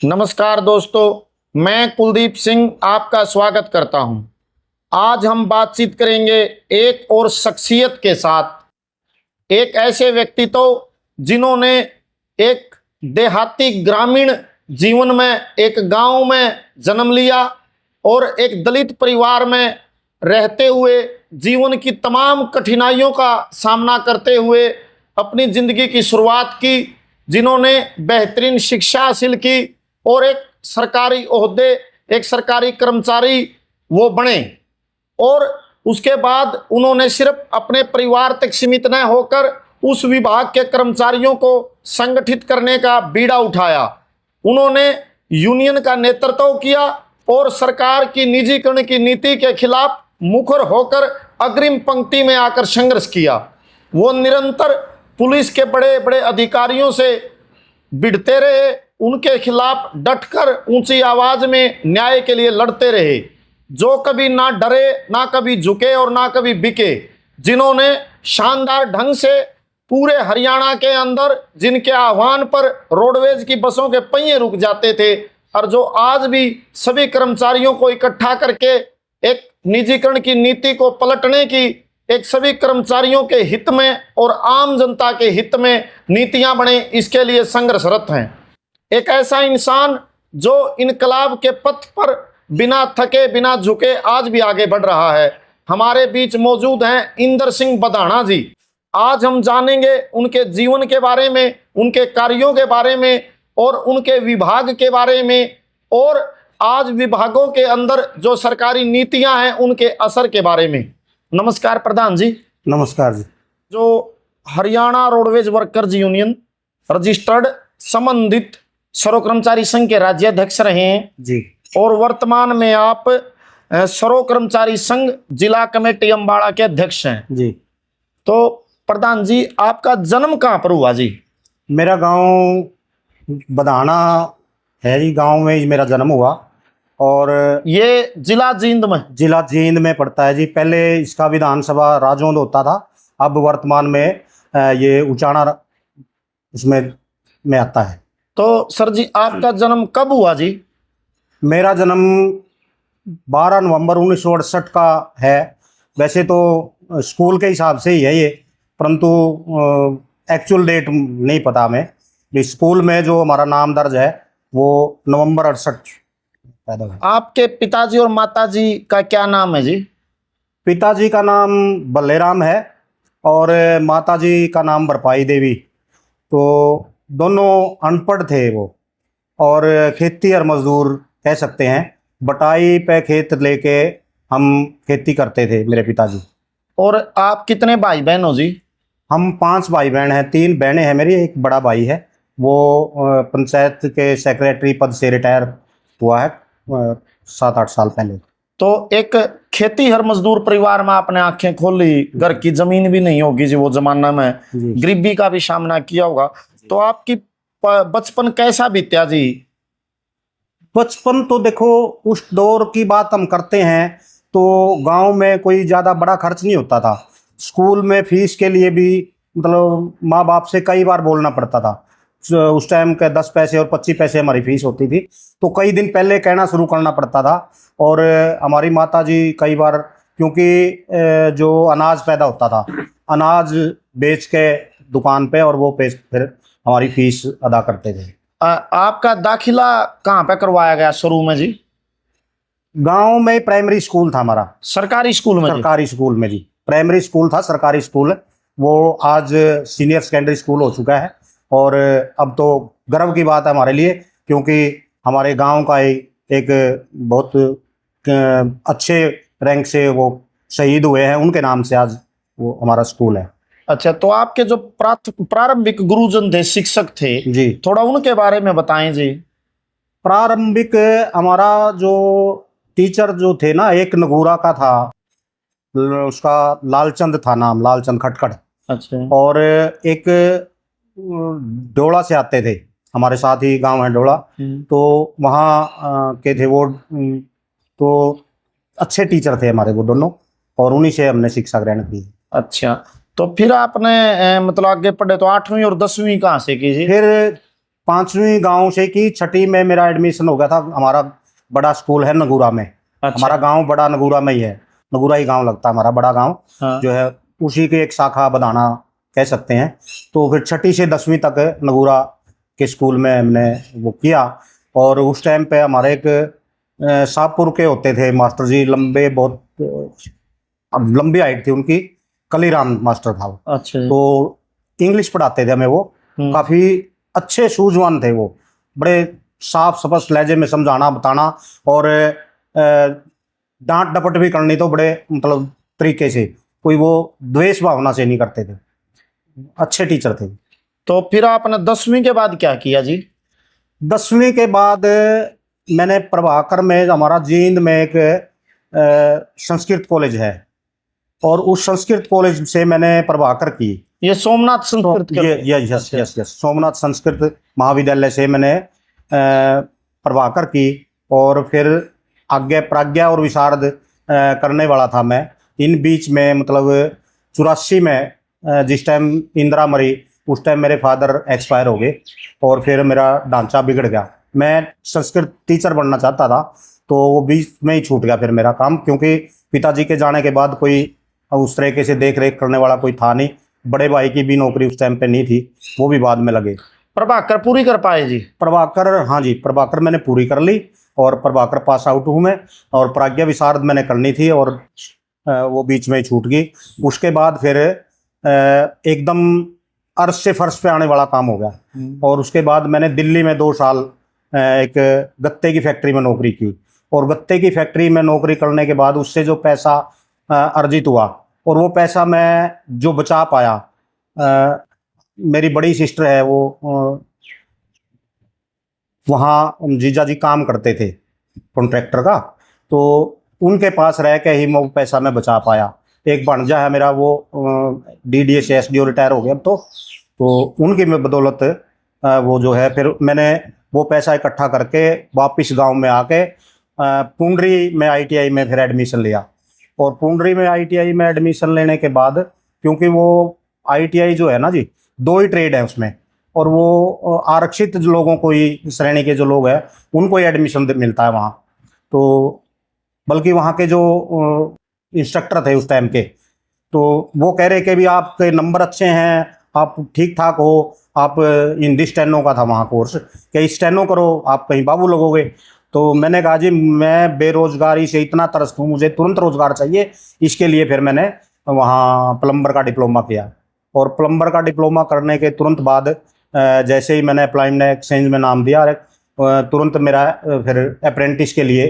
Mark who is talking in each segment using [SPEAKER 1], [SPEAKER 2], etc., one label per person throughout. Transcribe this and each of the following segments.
[SPEAKER 1] नमस्कार दोस्तों, मैं कुलदीप सिंह आपका स्वागत करता हूं। आज हम बातचीत करेंगे एक और शख्सियत के साथ, एक ऐसे व्यक्तित्व जिन्होंने एक देहाती ग्रामीण जीवन में एक गांव में जन्म लिया और एक दलित परिवार में रहते हुए जीवन की तमाम कठिनाइयों का सामना करते हुए अपनी ज़िंदगी की शुरुआत की, जिन्होंने बेहतरीन शिक्षा हासिल की और एक सरकारी ओहदे, एक सरकारी कर्मचारी वो बने। और उसके बाद उन्होंने सिर्फ अपने परिवार तक सीमित न होकर उस विभाग के कर्मचारियों को संगठित करने का बीड़ा उठाया। उन्होंने यूनियन का नेतृत्व किया और सरकार की निजीकरण की नीति के खिलाफ मुखर होकर अग्रिम पंक्ति में आकर संघर्ष किया। वो निरंतर पुलिस के बड़े बड़े अधिकारियों से भिड़ते रहे, उनके खिलाफ डटकर ऊंची आवाज में न्याय के लिए लड़ते रहे, जो कभी ना डरे, ना कभी झुके और ना कभी बिके, जिन्होंने शानदार ढंग से पूरे हरियाणा के अंदर, जिनके आह्वान पर रोडवेज की बसों के पहिए रुक जाते थे और जो आज भी सभी कर्मचारियों को इकट्ठा करके एक निजीकरण की नीति को पलटने की, एक सभी कर्मचारियों के हित में और आम जनता के हित में नीतियां बने, इसके लिए संघर्षरत हैं। एक ऐसा इंसान जो इनकलाब के पथ पर बिना थके बिना झुके आज भी आगे बढ़ रहा है। हमारे बीच मौजूद हैं इंदर सिंह बधाना जी। आज हम जानेंगे उनके जीवन के बारे में, उनके कार्यों के बारे में और उनके विभाग के बारे में, और आज विभागों के अंदर जो सरकारी नीतियां हैं उनके असर के बारे में। नमस्कार प्रधान जी।
[SPEAKER 2] नमस्कार जी।
[SPEAKER 1] जो Haryana roadways workers union registered संबंधित सर्व कर्मचारी संघ के राज्याध्यक्ष रहे हैं
[SPEAKER 2] जी,
[SPEAKER 1] और वर्तमान में आप सर्व कर्मचारी संघ जिला कमेटी अम्बाड़ा के अध्यक्ष हैं
[SPEAKER 2] जी।
[SPEAKER 1] तो प्रधान जी, आपका जन्म कहाँ पर हुआ जी?
[SPEAKER 2] मेरा गांव बधाना है जी, गांव में ही मेरा जन्म हुआ और
[SPEAKER 1] ये जिला जींद में
[SPEAKER 2] पड़ता है जी। पहले इसका विधानसभा राजौंद होता था, अब वर्तमान में ये उचाना में आता है।
[SPEAKER 1] तो सर जी, आपका जन्म कब हुआ जी?
[SPEAKER 2] मेरा जन्म 12 नवंबर 1968 का है। वैसे तो स्कूल के हिसाब से ही है ये, परंतु एक्चुअल डेट नहीं पता हमें। स्कूल में जो हमारा नाम दर्ज है वो नवंबर 68 पैदा हुआ।
[SPEAKER 1] आपके पिताजी और माताजी का क्या नाम है जी?
[SPEAKER 2] पिताजी का नाम बल्लेराम है और माताजी का नाम बरपाई देवी। तो दोनों अनपढ़ थे वो, और खेती और मजदूर कह सकते हैं। बटाई पे खेत लेके हम खेती करते थे मेरे पिताजी।
[SPEAKER 1] और आप कितने भाई बहन हो जी?
[SPEAKER 2] हम 5 भाई बहन हैं। 3 बहनें हैं मेरी, एक बड़ा भाई है, वो पंचायत के सेक्रेटरी पद से रिटायर हुआ है 7-8 साल पहले।
[SPEAKER 1] तो एक खेती हर मजदूर परिवार में आपने आंखें खोली, घर की जमीन भी नहीं होगी जी वो जमाना में, गरीबी का भी सामना किया होगा। तो आपकी बचपन कैसा बीत्या जी?
[SPEAKER 2] बचपन तो देखो, उस दौर की बात हम करते हैं तो गांव में कोई ज़्यादा बड़ा खर्च नहीं होता था। स्कूल में फीस के लिए भी मतलब माँ बाप से कई बार बोलना पड़ता था। उस टाइम के 10 पैसे और 25 पैसे हमारी फीस होती थी, तो कई दिन पहले कहना शुरू करना पड़ता था। और हमारी माता जी कई बार, क्योंकि जो अनाज पैदा होता था, अनाज बेच के दुकान पे, और वो फिर हमारी फीस अदा करते थे।
[SPEAKER 1] आपका दाखिला कहाँ पे करवाया गया शुरू में जी?
[SPEAKER 2] गांव में प्राइमरी स्कूल था हमारा।
[SPEAKER 1] सरकारी स्कूल में?
[SPEAKER 2] सरकारी स्कूल में जी, प्राइमरी स्कूल था, सरकारी स्कूल। वो आज सीनियर सेकेंडरी स्कूल हो चुका है, और अब तो गर्व की बात है हमारे लिए, क्योंकि हमारे गांव का एक बहुत अच्छे रैंक से वो शहीद हुए हैं, उनके नाम से आज वो हमारा स्कूल है।
[SPEAKER 1] अच्छा, तो आपके जो प्रारंभिक गुरुजन थे, शिक्षक थे
[SPEAKER 2] जी,
[SPEAKER 1] थोड़ा उनके बारे में बताएं जी।
[SPEAKER 2] प्रारंभिक हमारा जो टीचर जो थे ना, एक नगूरा का था, उसका लालचंद था नाम, लालचंद खटखड़। अच्छा। और एक डोला से आते थे, हमारे साथ ही गांव है डोला, तो वहाँ के थे वो। तो अच्छे टीचर थे हमारे वो दोनों, और उन्हीं से हमने शिक्षा ग्रहण की।
[SPEAKER 1] अच्छा, तो फिर आपने मतलब आगे पढ़े तो 8वीं और 10वीं कहाँ से की जी?
[SPEAKER 2] फिर 5वीं गांव से की 6ठी में मेरा एडमिशन हो गया था। हमारा बड़ा स्कूल है नगूरा में।
[SPEAKER 1] अच्छा।
[SPEAKER 2] हमारा गांव बड़ा नगूरा में ही है, नगूरा ही गांव लगता है हमारा बड़ा गांव।
[SPEAKER 1] हाँ।
[SPEAKER 2] जो है उसी के एक शाखा बधाना कह सकते हैं। तो फिर 6ठी से 10वीं तक नगूरा के स्कूल में हमने वो किया। और उस टाइम पे हमारे एक शाहपुर के होते थे मास्टर जी, लंबे, बहुत लंबी हाइट थी उनकी, कलीराम मास्टर था वो।
[SPEAKER 1] अच्छा जी।
[SPEAKER 2] तो इंग्लिश पढ़ाते थे हमें वो। काफ़ी अच्छे सूझवान थे वो, बड़े साफ स्पष्ट लहजे में समझाना बताना, और डांट डपट भी करनी तो बड़े मतलब तरीके से, कोई वो द्वेष भावना से नहीं करते थे, अच्छे टीचर थे।
[SPEAKER 1] तो फिर आपने 10वीं के बाद क्या किया जी?
[SPEAKER 2] 10वीं के बाद मैंने प्रभाकर में, हमारा जींद में एक संस्कृत कॉलेज है, और उस संस्कृत कॉलेज से मैंने प्रभाकर की।
[SPEAKER 1] ये सोमनाथ संस्कृत
[SPEAKER 2] तो ये yes yes yes Somnath Sanskrit महाविद्यालय से मैंने प्रभाकर की। और फिर आगे प्राज्ञा और विशारद करने वाला था मैं। इन बीच में मतलब 84 में जिस टाइम इंदिरा मरी, उस टाइम मेरे फादर एक्सपायर हो गए, और फिर मेरा ढांचा बिगड़ गया। मैं संस्कृत टीचर बनना चाहता था, तो वो बीच में ही छूट गया फिर मेरा काम, क्योंकि पिताजी के जाने के बाद कोई उस तरीके से देख रेख करने वाला कोई था नहीं। बड़े भाई की भी नौकरी उस टाइम पे नहीं थी, वो भी बाद में लगे।
[SPEAKER 1] प्रभाकर पूरी कर पाए जी?
[SPEAKER 2] प्रभाकर, हाँ जी, प्रभाकर मैंने पूरी कर ली, और प्रभाकर पास आउट हूँ मैं। और प्राज्ञा विशारद मैंने करनी थी, और वो बीच में ही छूट गई। उसके बाद फिर एकदम अर्श से फर्श पे आने वाला काम हो गया। और उसके बाद मैंने दिल्ली में 2 साल एक गत्ते की फैक्ट्री में नौकरी की। और गत्ते की फैक्ट्री में नौकरी करने के बाद उससे जो पैसा अर्जित हुआ, और वो पैसा मैं जो बचा पाया, मेरी बड़ी सिस्टर है वो वहाँ जीजा जी काम करते थे कॉन्ट्रैक्टर का, तो उनके पास रह के ही वो पैसा मैं बचा पाया। एक भांजा है मेरा, वो डीडीए से एसडीओ रिटायर हो गया अब तो उनकी में बदौलत वो जो है, फिर मैंने वो पैसा इकट्ठा करके वापस गांव में आके पुंडरी में आईटीआई में फिर एडमिशन लिया। और पुंडरी में आईटीआई में एडमिशन लेने के बाद, क्योंकि वो आईटीआई जो है ना जी, 2 ही ट्रेड है उसमें, और वो आरक्षित लोगों को ही, श्रेणी के जो लोग हैं उनको ही एडमिशन मिलता है वहाँ। तो बल्कि वहाँ के जो इंस्ट्रक्टर थे उस टाइम के, तो वो कह रहे कि भी आपके नंबर अच्छे हैं, आप ठीक ठाक हो, आप हिंदी स्टेनो का था वहाँ कोर्स, कि स्टेनो करो, आप कहीं बाबू लगोगे। तो मैंने कहा जी मैं बेरोजगारी से इतना त्रस्त हूँ, मुझे तुरंत रोजगार चाहिए। इसके लिए फिर मैंने वहाँ प्लम्बर का डिप्लोमा किया। और प्लम्बर का डिप्लोमा करने के तुरंत बाद जैसे ही मैंने एम्प्लॉयमेंट एक्सचेंज में नाम दिया, तुरंत मेरा फिर अप्रेंटिस के लिए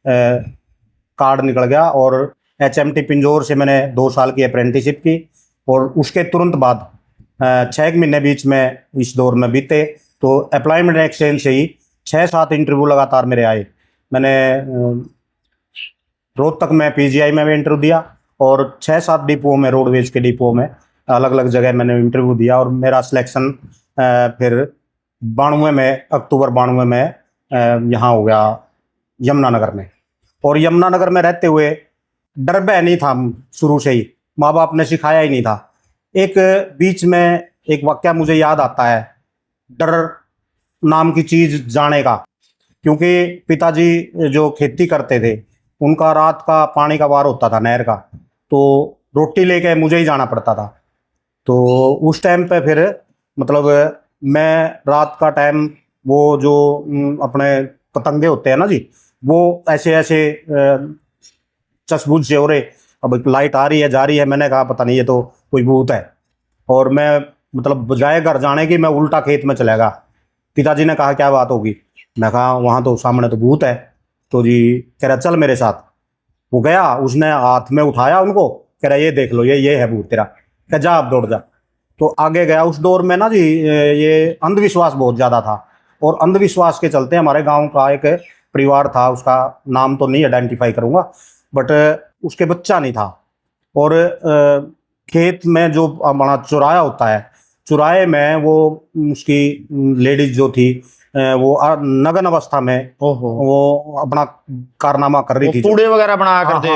[SPEAKER 2] कार्ड निकल गया। और एचएमटी पिंजौर से मैंने 2 साल की अप्रेंटिसशिप की। और उसके तुरंत बाद 6 महीने बीच में इस दौर में बीते, तो एम्प्लॉयमेंट एक्सचेंज से ही 6-7 इंटरव्यू लगातार मेरे आए। मैंने रोहतक में पीजीआई में भी इंटरव्यू दिया, और 6-7 डिपो में, रोडवेज के डिपो में अलग अलग जगह मैंने इंटरव्यू दिया। और मेरा सिलेक्शन फिर 92 में, अक्टूबर 92 में यहाँ हो गया यमुनानगर में। और यमुनानगर में रहते हुए डर भय नहीं था शुरू से ही, माँ बाप ने सिखाया ही नहीं था। एक बीच में एक वाक्य मुझे याद आता है, डर नाम की चीज़ जाने का, क्योंकि पिताजी जो खेती करते थे, उनका रात का पानी का वार होता था नहर का, तो रोटी लेके मुझे ही जाना पड़ता था। तो उस टाइम पे फिर मतलब मैं रात का टाइम, वो जो अपने पतंगे होते हैं ना जी, वो ऐसे ऐसे चसबूझ से हो रहे, अब लाइट आ रही है जा रही है, मैंने कहा पता नहीं ये तो कोई भूत है। और मैं मतलब बजाय घर जाने की मैं उल्टा खेत में चला गया। पिताजी ने कहा क्या बात होगी, मैं कहा वहाँ तो सामने तो भूत है। तो जी कह रहा चल मेरे साथ। वो गया, उसने हाथ में उठाया उनको, कह रहा ये देख लो, ये है भूत तेरा, कह जा आप दौड़ जा। तो आगे गया। उस दौर में ना जी ये अंधविश्वास बहुत ज़्यादा था, और अंधविश्वास के चलते हमारे गांव का एक परिवार था, उसका नाम तो नहीं आइडेंटिफाई करूंगा, बट उसके बच्चा नहीं था। और खेत में जो हमारा चौराया होता है, चौराहे में वो उसकी लेडीज जो थी वो नग्न अवस्था में वो अपना कारनामा कर रही थी,
[SPEAKER 1] पूड़े वगैरह बना कर दे,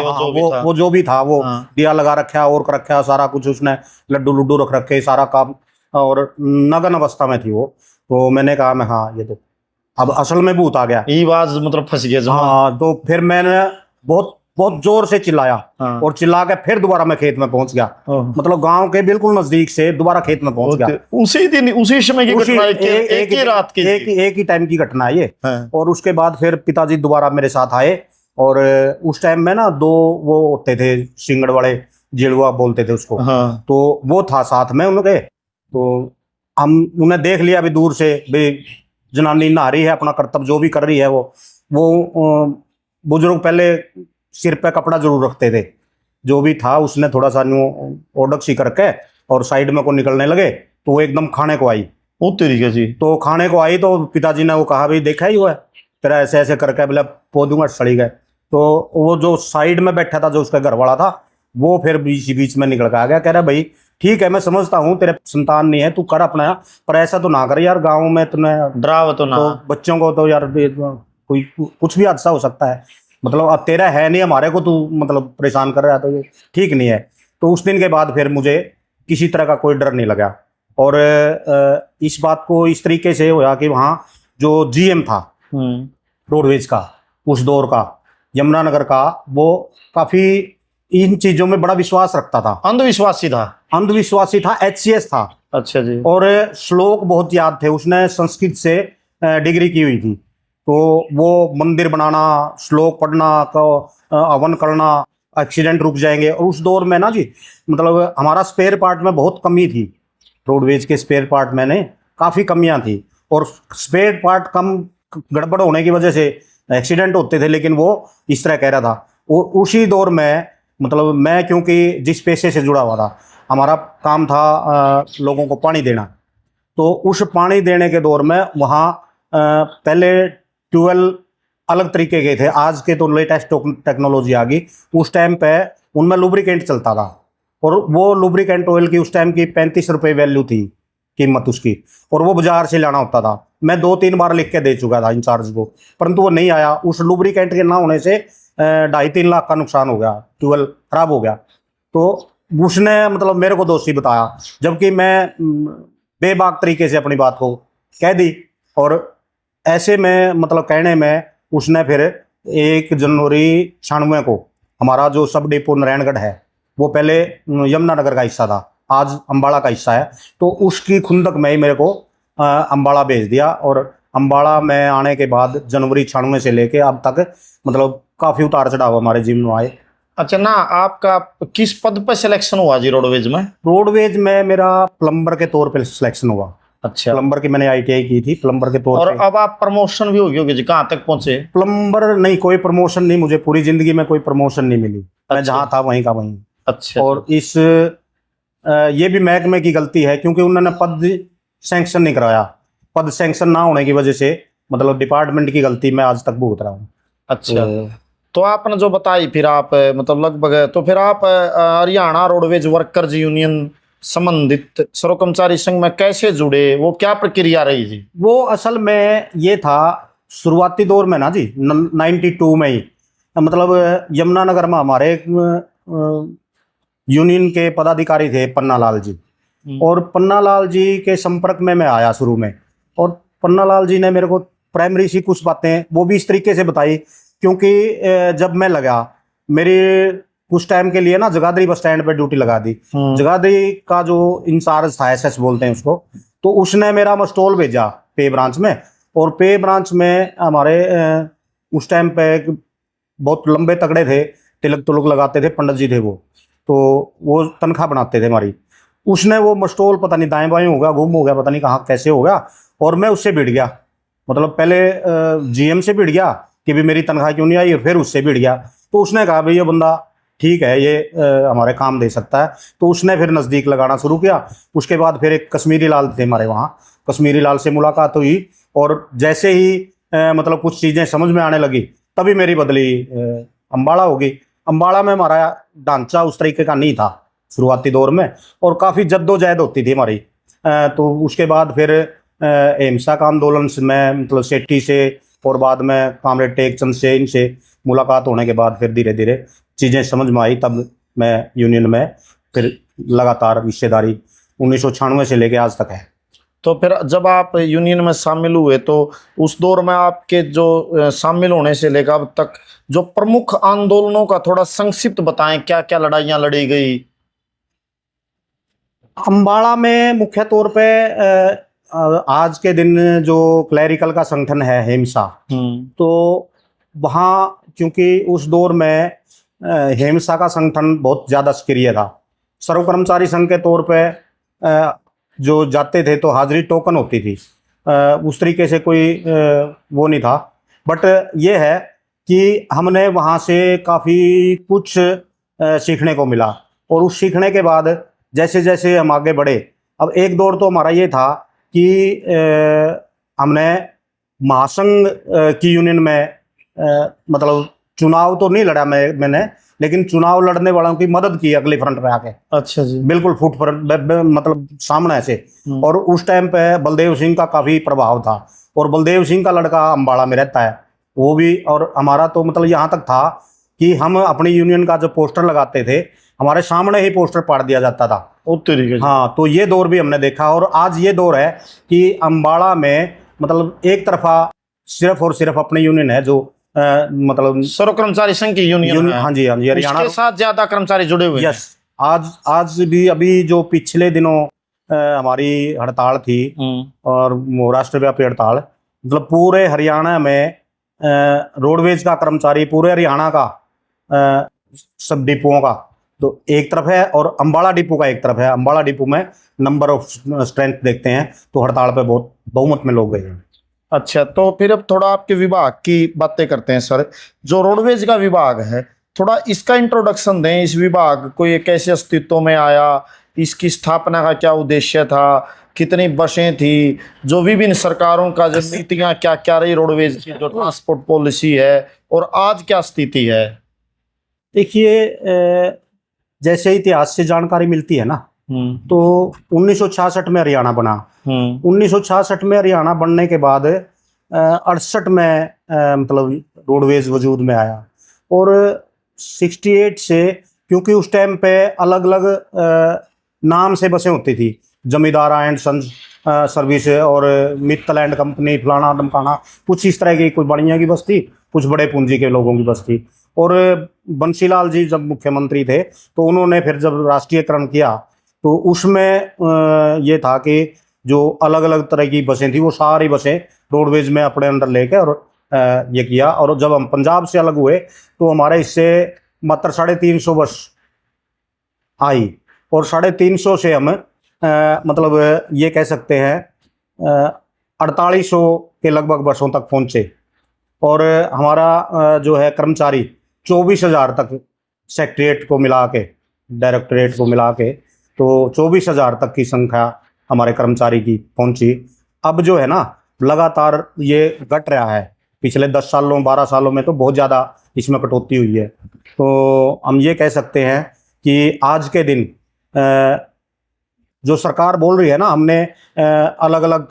[SPEAKER 2] वो जो भी था वो दिया लगा रखा और रखा सारा कुछ, उसने लड्डू लुड्डू रख रखे सारा काम, और नग्न अवस्था में थी वो। तो मैंने कहा मैं हाँ ये तो अब असल में भूत आ गया।
[SPEAKER 1] ये बात मतलब फंस गया जमा।
[SPEAKER 2] हाँ, तो फिर मैंने बहुत बहुत जोर से चिल्लाया
[SPEAKER 1] हाँ।
[SPEAKER 2] और चिल्ला के फिर दोबारा मैं खेत में पहुंच गया।
[SPEAKER 1] ओह।
[SPEAKER 2] मतलब गांव के बिल्कुल नजदीक से दोबारा खेत में पहुंच गया।
[SPEAKER 1] उसी दिन उसी समय की
[SPEAKER 2] उसी
[SPEAKER 1] घटना है कि एक ही रात की
[SPEAKER 2] एक ही टाइम की घटना है ये।
[SPEAKER 1] हाँ।
[SPEAKER 2] और उसके बाद फिर पिताजी दोबारा मेरे साथ आए और उस टाइम में ना दो वो होते थे सिंगड़ वाले, जिलुआ बोलते थे उसको।
[SPEAKER 1] हाँ।
[SPEAKER 2] तो वो था साथ में उनके। तो हम उन्हें देख लिया अभी दूर से, भाई जनानी नहा रही है, अपना कर्तव्य जो भी कर रही है वो बुजुर्ग पहले सिर पे कपड़ा जरूर रखते थे, जो भी था उसने थोड़ा सा न्यू ओडक सी करके और साइड में को निकलने लगे। तो वो एकदम खाने को आई।
[SPEAKER 1] वो तरीके से
[SPEAKER 2] तो खाने को आई तो पिताजी ने वो कहा भाई देखा ही हुआ है तेरा ऐसे ऐसे करके, बोले पोदूंगा सड़ी गए। तो वो जो साइड में बैठा था जो उसका घर वाला था वो फिर बीच में निकल के आ गया, कह रहा भाई ठीक है मैं समझता हूँ तेरे संतान नहीं है, तू कर अपना, पर ऐसा तो ना कर यार, गाँव में तुम्हें
[SPEAKER 1] डराव तो ना।
[SPEAKER 2] तो बच्चों को तो यार कोई कुछ भी हादसा हो सकता है, मतलब अब तेरा है नहीं हमारे को तू मतलब परेशान कर रहा है, तो ये ठीक नहीं है। तो उस दिन के बाद फिर मुझे किसी तरह का कोई डर नहीं लगा। और इस बात को इस तरीके से होया कि वहाँ जो जीएम था रोडवेज का उस दौर का, यमुनानगर का, वो काफ़ी इन चीज़ों में बड़ा विश्वास रखता था।
[SPEAKER 1] अंधविश्वासी था।
[SPEAKER 2] अंधविश्वासी था, एचसीएस था।
[SPEAKER 1] अच्छा जी।
[SPEAKER 2] और श्लोक बहुत याद थे, उसने संस्कृत से डिग्री की हुई थी। तो वो मंदिर बनाना, श्लोक पढ़ना, हवन करना, एक्सीडेंट रुक जाएंगे। और उस दौर में ना जी मतलब हमारा स्पेयर पार्ट में बहुत कमी थी, रोडवेज के स्पेयर पार्ट में ने काफ़ी कमियां थी। और स्पेयर पार्ट कम गड़बड़ होने की वजह से एक्सीडेंट होते थे। लेकिन वो इस तरह कह रहा था। वो उसी दौर में मतलब मैं क्योंकि जिस पेशे से जुड़ा हुआ था, हमारा काम था लोगों को पानी देना। तो उस पानी देने के दौर में वहाँ पहले ट्यूबवेल अलग तरीके के थे, आज के तो लेटेस्ट टेक्नोलॉजी आ गई। उस टाइम पे उनमें लुब्रिकेंट चलता था और वो लुब्रिकेंट ऑयल की उस टाइम की 35 रुपये वैल्यू थी, कीमत उसकी। और वो बाजार से लाना होता था। मैं 2-3 बार लिख के दे चुका था इंचार्ज को, परंतु वो नहीं आया। उस लुब्रिकेंट के ना होने से 2.5-3 लाख का नुकसान हो गया, ट्यूबवेल खराब हो गया। तो उसने मतलब मेरे को दोषी बताया, जबकि मैं बेबाक तरीके से अपनी बात को कह दी। और ऐसे में मतलब कहने में उसने फिर 1 जनवरी 96 को हमारा जो सब डिपो नारायणगढ़ है, वो पहले यमुनानगर का हिस्सा था, आज अम्बाड़ा का हिस्सा है। तो उसकी खुंदक में ही मेरे को अम्बाड़ा भेज दिया। और अम्बाड़ा में आने के बाद जनवरी 96 से लेके अब तक मतलब काफ़ी उतार चढ़ाव हमारे जीवन में आए।
[SPEAKER 1] अच्छा ना, आपका किस पद पर सिलेक्शन हुआ जी रोडवेज में?
[SPEAKER 2] रोडवेज में मेरा प्लम्बर के तौर पर सिलेक्शन हुआ।
[SPEAKER 1] अच्छा।
[SPEAKER 2] प्लम्बर की मैंने ITI की थी, प्लम्बर के तौर
[SPEAKER 1] और
[SPEAKER 2] पे।
[SPEAKER 1] अब आप प्रमोशन भी होगी जी, कहाँ तक पहुंचे?
[SPEAKER 2] प्लम्बर नहीं, कोई प्रमोशन नहीं, मुझे पूरी जिंदगी में कोई प्रमोशन नहीं मिली। मैं
[SPEAKER 1] अच्छा।
[SPEAKER 2] जहाँ था वहीं का वहीं।
[SPEAKER 1] अच्छा।
[SPEAKER 2] और इस ये भी महकमे की गलती है, क्योंकि उन्होंने पद सैंक्शन नहीं कराया। पद सैंक्शन ना होने की वजह से मतलब डिपार्टमेंट की गलती मैं आज तक भुगत रहा हूँ।
[SPEAKER 1] अच्छा। तो आपने जो बताई फिर आप मतलब लगभग, तो फिर आप हरियाणा रोडवेज वर्कर्स यूनियन संबंधित सर्व कर्मचारी संघ में कैसे जुड़े, वो क्या प्रक्रिया रही जी?
[SPEAKER 2] वो असल में ये था शुरुआती दौर में ना जी 92 में ही मतलब यमुनानगर में हमारे यूनियन के पदाधिकारी थे पन्ना लाल जी। और पन्ना लाल जी के संपर्क में मैं आया शुरू में। और पन्ना लाल जी ने मेरे को प्राइमरी सी कुछ बातें वो भी इस तरीके से बताई, क्योंकि जब मैं लगा मेरी कुछ टाइम के लिए ना जगाधरी बस स्टैंड पे ड्यूटी लगा दी। जगाधरी का जो इंचार्ज था, SS बोलते हैं उसको, तो उसने मेरा मस्टोल भेजा पे ब्रांच में। और पे ब्रांच में हमारे उस टाइम पे बहुत लंबे तगड़े थे, तिलक तुलक लगाते थे, पंडित जी थे वो तनख्वाह बनाते थे हमारी। उसने वो मस्टोल पता नहीं दाएं बाएं हो गया, गुम हो गया, पता नहीं कहाँ कैसे हो गया। और मैं उससे भिड़ गया, मतलब पहले GM से भिड़ गया कि भी मेरी तनख्वाह क्यों नहीं आई, और फिर उससे भिड़ गया। तो उसने कहा भाई ये बंदा ठीक है, ये हमारे काम दे सकता है। तो उसने फिर नज़दीक लगाना शुरू किया। उसके बाद फिर एक कश्मीरी लाल थे हमारे वहाँ, कश्मीरी लाल से मुलाकात हुई। और जैसे ही मतलब कुछ चीज़ें समझ में आने लगी, तभी मेरी बदली अम्बाड़ा हो गई। अम्बाड़ा में हमारा ढांचा उस तरीके का नहीं था शुरुआती दौर में, और काफ़ी जद्दोजहद होती थी हमारी। तो उसके बाद फिर अहिंसा का आंदोलन से मैं मतलब सेठी से और बाद में कामरेड टेकचंद से, इनसे मुलाकात होने के बाद फिर धीरे धीरे चीज़ें समझ में आई। तब मैं यूनियन में फिर लगातार हिस्सेदारी 1996 से लेके आज तक है।
[SPEAKER 1] तो फिर जब आप यूनियन में शामिल हुए तो उस दौर में आपके जो शामिल होने से लेकर अब तक जो प्रमुख आंदोलनों का थोड़ा संक्षिप्त बताएं, क्या क्या लड़ाइयां लड़ी गई?
[SPEAKER 2] अम्बाड़ा में मुख्य तौर पे आज के दिन जो क्लैरिकल का संगठन है हेमसा, तो वहाँ क्योंकि उस दौर में हेमसा का संगठन बहुत ज़्यादा सक्रिय था। सर्व कर्मचारी संघ के तौर पे जो जाते थे तो हाजिरी टोकन होती थी, उस तरीके से कोई वो नहीं था। बट ये है कि हमने वहाँ से काफ़ी कुछ सीखने को मिला, और उस सीखने के बाद जैसे जैसे हम आगे बढ़े, अब एक दौर तो हमारा ये था कि हमने महासंघ की यूनियन में मतलब चुनाव तो नहीं लड़ा मैंने, लेकिन चुनाव लड़ने वालों की मदद की अगली फ्रंट पे आके।
[SPEAKER 1] अच्छा जी।
[SPEAKER 2] बिल्कुल फुट पर मतलब सामने से। और उस टाइम पे बलदेव सिंह का काफ़ी प्रभाव था, और बलदेव सिंह का लड़का अम्बाड़ा में रहता है वो भी। और हमारा तो मतलब यहाँ तक था कि हम अपनी यूनियन का जो पोस्टर लगाते थे, हमारे सामने ही पोस्टर पाड़ दिया जाता था। हाँ, तो ये दौर भी हमने देखा। और आज ये दौर है कि अम्बाड़ा में मतलब एक तरफा सिर्फ और सिर्फ अपनी यूनियन है जो मतलब
[SPEAKER 1] सर्व कर्मचारी संघ की यूनियन है।
[SPEAKER 2] हाँ जी, हाँ जी, हरियाणा
[SPEAKER 1] के साथ ज्यादा कर्मचारी जुड़े हुए हैं।
[SPEAKER 2] यस, आज भी अभी जो पिछले दिनों हमारी हड़ताल थी और वो राष्ट्रव्यापी हड़ताल, मतलब पूरे हरियाणा में रोडवेज का कर्मचारी, पूरे हरियाणा का सब डिपुओं का तो एक तरफ है, और अम्बाड़ा डिपो का एक तरफ है। अम्बाड़ा डिपो में नंबर ऑफ स्ट्रेंथ देखते हैं तो हड़ताल पे बहुत बहुमत में लोग गए हैं।
[SPEAKER 1] अच्छा, तो फिर अब थोड़ा आपके विभाग की बातें करते हैं सर। जो रोडवेज का विभाग है, थोड़ा इसका इंट्रोडक्शन दें। इस विभाग को ये कैसे अस्तित्व में आया, इसकी स्थापना का क्या उद्देश्य था, कितनी बसें थी, जो विभिन्न सरकारों का जो नीतियाँ क्या क्या रही रोडवेज की जो ट्रांसपोर्ट पॉलिसी है, और आज क्या स्थिति है?
[SPEAKER 2] देखिए, जैसे इतिहास से जानकारी मिलती है ना, तो 1966 में हरियाणा बना। 1966 में हरियाणा बनने के बाद 68 में मतलब रोडवेज वजूद में आया। और 68 से, क्योंकि उस टाइम पे अलग अलग नाम से बसें होती थी, जमींदारा एंड सन्स सर्विस और मित्तल एंड कंपनी, फलाना डमकाना, कुछ इस तरह की, कोई बढ़िया की बस थी, कुछ बड़े पूंजी के लोगों की बस थी। और बंसीलाल जी जब मुख्यमंत्री थे तो उन्होंने फिर जब राष्ट्रीयकरण किया तो उसमें ये था कि जो अलग अलग तरह की बसें थी वो सारी बसें रोडवेज में अपने अंदर लेके और ये किया। और जब हम पंजाब से अलग हुए तो हमारे इससे मात्र 350 बस आई, और 350 से हम मतलब ये कह सकते हैं 4800 के लगभग बसों तक पहुँचे। और हमारा जो है कर्मचारी 24,000 तक सेक्रेटरीट को मिला के, डायरेक्टरेट को मिला के, तो 24,000 तक की संख्या हमारे कर्मचारी की पहुंची। अब जो है ना लगातार ये घट रहा है, पिछले 10 सालों 12 सालों में तो बहुत ज़्यादा इसमें कटौती हुई है। तो हम ये कह सकते हैं कि आज के दिन जो सरकार बोल रही है ना, हमने अलग अलग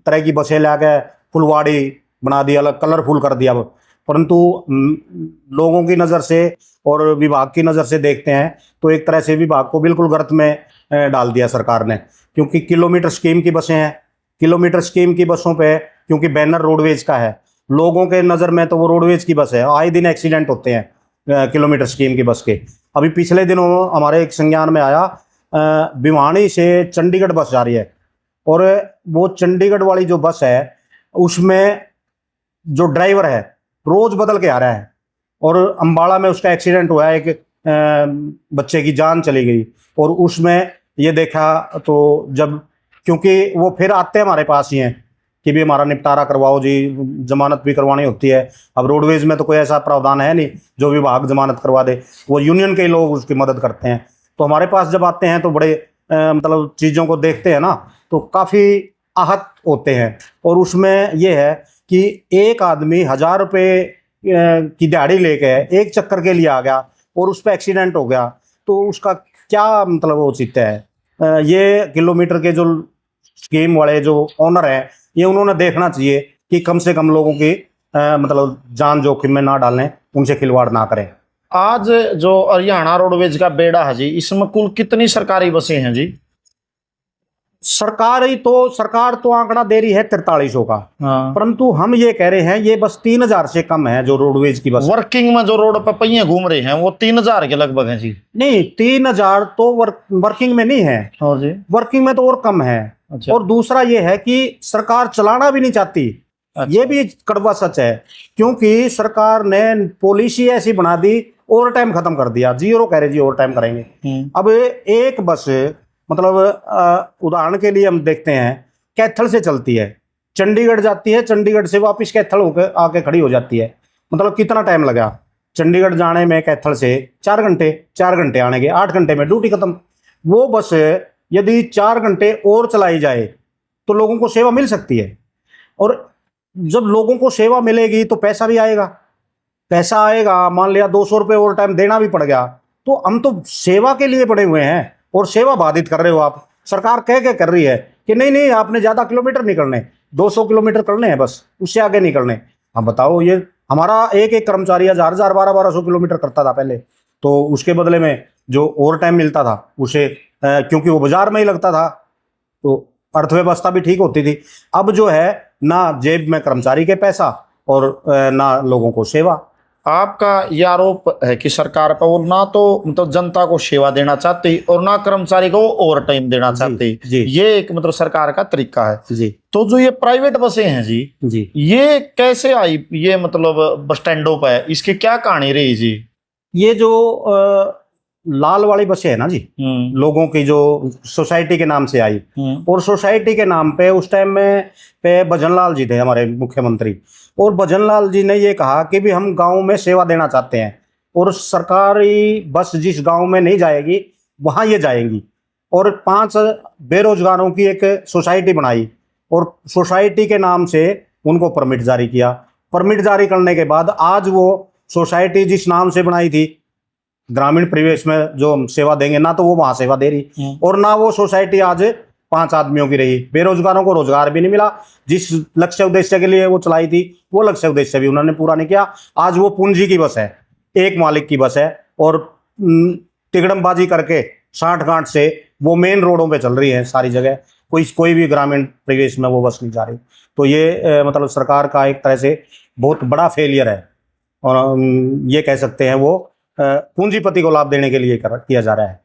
[SPEAKER 2] तरह की बसें ला के फुलवाड़ी बना दिया, अलग कलरफुल कर दिया, परंतु लोगों की नज़र से और विभाग की नज़र से देखते हैं तो एक तरह से विभाग को बिल्कुल गर्त में डाल दिया सरकार ने। क्योंकि किलोमीटर स्कीम की बसें हैं, किलोमीटर स्कीम की बसों पे क्योंकि बैनर रोडवेज का है, लोगों के नज़र में तो वो रोडवेज की बस है। आए दिन एक्सीडेंट होते हैं किलोमीटर स्कीम की बस के। अभी पिछले दिनों हमारे एक संज्ञान में आया, भिवानी से चंडीगढ़ बस जा रही है, और वो चंडीगढ़ वाली जो बस है उसमें जो ड्राइवर है रोज बदल के आ रहा है, और अम्बाड़ा में उसका एक्सीडेंट हुआ है, एक बच्चे की जान चली गई। और उसमें ये देखा तो जब, क्योंकि वो फिर आते हैं हमारे पास ही हैं कि भी हमारा निपटारा करवाओ जी, जमानत भी करवानी होती है। अब रोडवेज में तो कोई ऐसा प्रावधान है नहीं जो विभाग जमानत करवा दे, वो यूनियन के लोग उसकी मदद करते हैं। तो हमारे पास जब आते हैं तो बड़े मतलब चीज़ों को देखते हैं ना तो काफ़ी आहत होते हैं। और उसमें ये है कि एक आदमी 1000 रुपये की दिहाड़ी लेके एक चक्कर के लिए आ गया और उस पर एक्सीडेंट हो गया, तो उसका क्या मतलब उचित है। ये किलोमीटर के जो स्कीम वाले जो ओनर हैं, ये उन्होंने देखना चाहिए कि कम से कम लोगों की मतलब जान जोखिम में ना डालें, उनसे खिलवाड़ ना करें।
[SPEAKER 1] आज जो हरियाणा रोडवेज का बेड़ा है जी, इसमें कुल कितनी सरकारी बसें हैं जी?
[SPEAKER 2] सरकार तो आंकड़ा दे रही है 4300 का,
[SPEAKER 1] हाँ।
[SPEAKER 2] परंतु हम ये कह रहे हैं ये बस 3000 से कम है जो रोडवेज की बस।
[SPEAKER 1] वर्किंग में जो रोड पे पहिए घूम रहे हैं वो 3000 के लगभग हैं जी।
[SPEAKER 2] नहीं, 3000 तो वर्किंग में नहीं है,
[SPEAKER 1] और जी
[SPEAKER 2] वर्किंग में तो और कम है।
[SPEAKER 1] अच्छा।
[SPEAKER 2] और दूसरा ये है कि सरकार चलाना भी नहीं चाहती।
[SPEAKER 1] अच्छा।
[SPEAKER 2] ये भी कड़वा सच है, क्योंकि सरकार ने पॉलिसी ऐसी बना दी, ओवर टाइम खत्म कर दिया, जीरो कह रहे जी ओवर टाइम करेंगे। अब एक बस मतलब उदाहरण के लिए हम देखते हैं, कैथल से चलती है, चंडीगढ़ जाती है, चंडीगढ़ से वापस कैथल होकर आके खड़ी हो जाती है। मतलब कितना टाइम लगा चंडीगढ़ जाने में कैथल से? 4 घंटे, 4 घंटे आने के, 8 घंटे में ड्यूटी खत्म। वो बस यदि 4 घंटे और चलाई जाए तो लोगों को सेवा मिल सकती है, और जब लोगों को सेवा मिलेगी तो पैसा भी आएगा। पैसा आएगा, मान लिया 200 रुपये ओवर टाइम देना भी पड़ गया, तो हम तो सेवा के लिए पड़े हुए हैं और सेवा बाधित कर रहे हो आप। सरकार कह के कर रही है कि नहीं नहीं आपने ज़्यादा किलोमीटर नहीं करने, 200 किलोमीटर करने हैं बस, उससे आगे नहीं करने। अब बताओ, ये हमारा एक एक कर्मचारी 1000 1200 किलोमीटर करता था पहले, तो उसके बदले में जो ओवर टाइम मिलता था उसे क्योंकि वो बाजार में ही लगता था तो अर्थव्यवस्था भी ठीक होती थी। अब जो है ना जेब में कर्मचारी के पैसा और ना लोगों को सेवा।
[SPEAKER 1] आपका यह आरोप है कि सरकार पर वो ना तो मतलब जनता को सेवा देना चाहती और ना कर्मचारी को ओवर टाइम देना चाहती।
[SPEAKER 2] जी।
[SPEAKER 1] ये एक मतलब सरकार का तरीका है
[SPEAKER 2] जी।
[SPEAKER 1] तो जो ये प्राइवेट बसें हैं जी, ये कैसे आई? ये मतलब बस स्टैंडों पर है, इसकी क्या कहानी रही जी?
[SPEAKER 2] ये जो लाल वाली बसें है ना जी, लोगों की जो सोसाइटी के नाम से आई, और सोसाइटी के नाम पे उस टाइम में पे भजनलाल जी थे हमारे मुख्यमंत्री, और भजनलाल जी ने ये कहा कि भी हम गांव में सेवा देना चाहते हैं, और सरकारी बस जिस गांव में नहीं जाएगी वहां ये जाएंगी। और 5 बेरोजगारों की एक सोसाइटी बनाई और सोसाइटी के नाम से उनको परमिट जारी किया। परमिट जारी करने के बाद आज वो सोसाइटी जिस नाम से बनाई थी ग्रामीण परिवेश में जो हम सेवा देंगे, ना तो वो वहां सेवा दे रही और ना वो सोसाइटी आज 5 आदमियों की रही। बेरोजगारों को रोजगार भी नहीं मिला, जिस लक्ष्य उद्देश्य के लिए वो चलाई थी वो लक्ष्य उद्देश्य भी उन्होंने पूरा नहीं किया। आज वो पूंजी की बस है, एक मालिक की बस है, और तिगड़मबाजी करके 60 गांठ से वो मेन रोडों पे चल रही है सारी जगह, कोई भी ग्रामीण परिवेश में वो बस नहीं जा रही। तो ये मतलब सरकार का एक तरह से बहुत बड़ा फेलियर है, और ये कह सकते हैं वो पूंजीपति को लाभ देने के लिए किया जा रहा है।